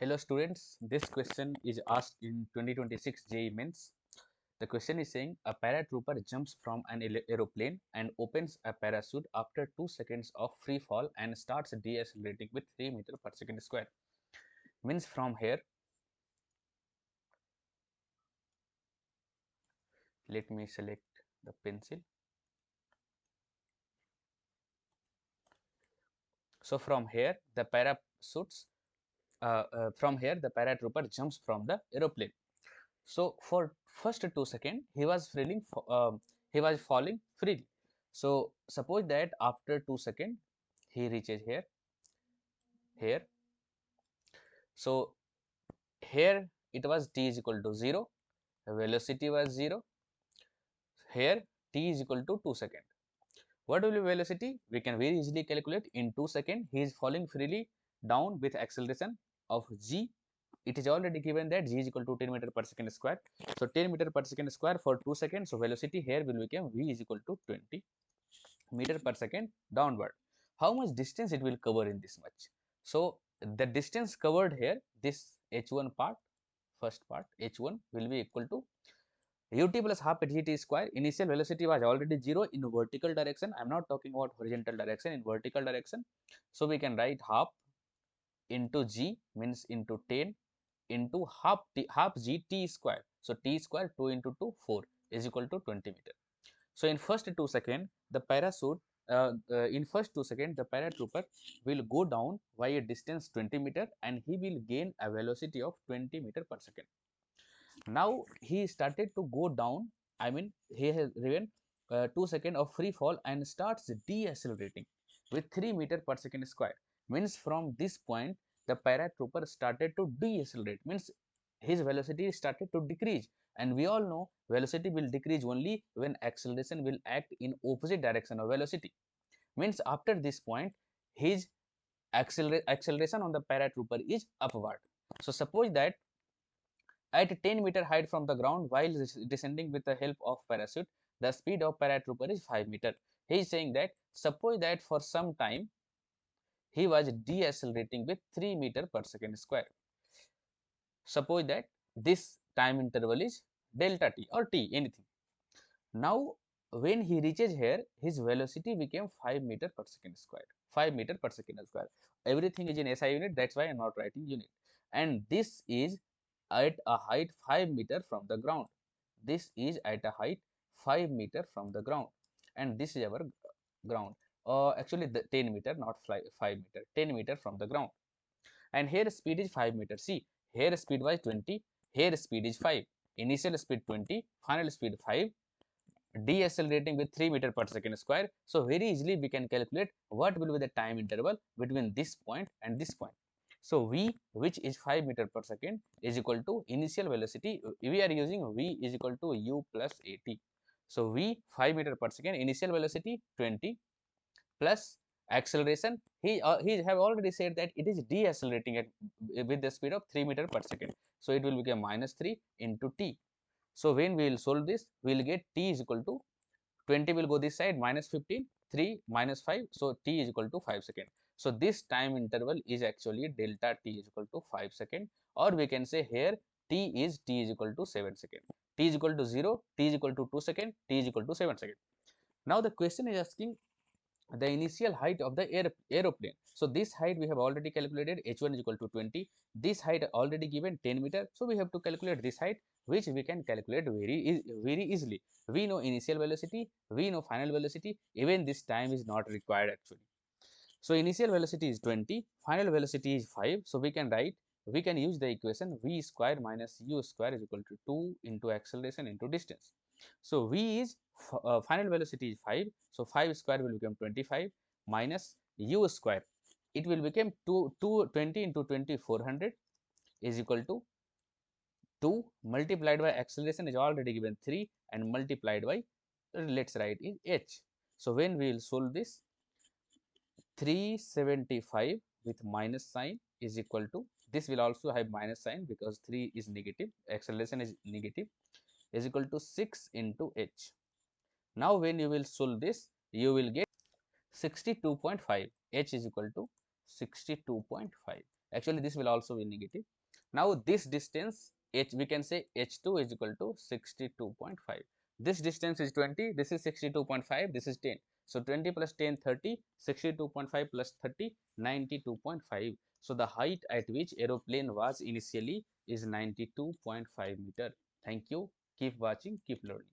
Hello students, this question is asked in 2026 JEE Mains. The question is saying a paratrooper jumps from an aeroplane and opens a parachute after 2 seconds of free fall and starts deaccelerating with 3 meter per second square. Means from here, let me select the pencil. So from here the paratrooper jumps from the aeroplane. So for first 2 seconds he was falling freely. So suppose that after 2 seconds he reaches here. So here it was t is equal to 0, velocity was 0. Here t is equal to 2 seconds. What will be velocity? We can very easily calculate. In 2 seconds he is falling freely down with acceleration of g. It is already given that g is equal to 10 meter per second square. So 10 meter per second square for 2 seconds. So velocity here will become v is equal to 20 meter per second downward. How much distance it will cover in this much? So the distance covered here, this h1 part, first part h1 will be equal to ut plus half gt square. Initial velocity was already 0 in vertical direction. I am not talking about horizontal direction, in vertical direction. So we can write half into g means into 10 into half g t square. So t square 2 into 2 4 is equal to 20 meter. So in first 2 seconds the the paratrooper will go down by a distance 20 meter and he will gain a velocity of 20 meter per second. Now he started to go down. I mean he has driven 2 seconds of free fall and starts deaccelerating with 3 meter per second square. Means from this point the paratrooper started to decelerate, means his velocity started to decrease, and we all know velocity will decrease only when acceleration will act in opposite direction of velocity. Means after this point his acceleration on the paratrooper is upward. So suppose that at 10 meter height from the ground while descending with the help of parachute, the speed of paratrooper is 5 meter. He is saying that suppose that for some time he was deaccelerating with 3 meter per second square. Suppose that this time interval is delta t or t, anything. Now when he reaches here, his velocity became 5 meter per second square. 5 meter per second square. Everything is in SI unit, that's why I am not writing unit. And this is at a height 5 meter from the ground. This is at a height 5 meter from the ground. And this is our ground. Actually the 10 meter, not 5 meter, 10 meter from the ground. And here speed is 5 meter. See, here speed was 20, here speed is 5. Initial speed 20, final speed 5, deaccelerating with 3 meter per second square. So very easily we can calculate what will be the time interval between this point and this point. So v, which is 5 meter per second, is equal to initial velocity. We are using v is equal to u plus at. So v 5 meter per second, initial velocity 20 plus acceleration. He have already said that it is deaccelerating at with the speed of 3 meter per second. So it will become minus 3 into t. So when we will solve this, we will get t is equal to 20 will go this side, minus 15, 3 minus 5. So t is equal to 5 seconds. So this time interval is actually delta t is equal to 5 seconds, or we can say here t is equal to 7 seconds. T is equal to 0, t is equal to 2 seconds, t is equal to 7 seconds. Now the question is asking the initial height of the aeroplane. So this height we have already calculated, h1 is equal to 20. This height already given 10 meter. So we have to calculate this height, which we can calculate very easily. We know initial velocity, we know final velocity, even this time is not required actually. So initial velocity is 20, final velocity is 5. So we can use the equation v square minus u square is equal to 2 into acceleration into distance. So v is final velocity is 5. So 5 square will become 25 minus u square. It will become 20 into 20 400 is equal to 2 multiplied by acceleration is already given 3 and multiplied by let's write is h. So when we will solve this, 375 with minus sign is equal to, this will also have minus sign because 3 is negative, acceleration is negative, is equal to 6 into h. Now when you will solve this, you will get 62.5. H is equal to 62.5. Actually, this will also be negative. Now this distance h, we can say h2 is equal to 62.5. This distance is 20, this is 62.5, this is 10. So 20 plus 10, 30, 62.5 plus 30, 92.5. So the height at which aeroplane was initially is 92.5 meter. Thank you. Keep watching, keep learning.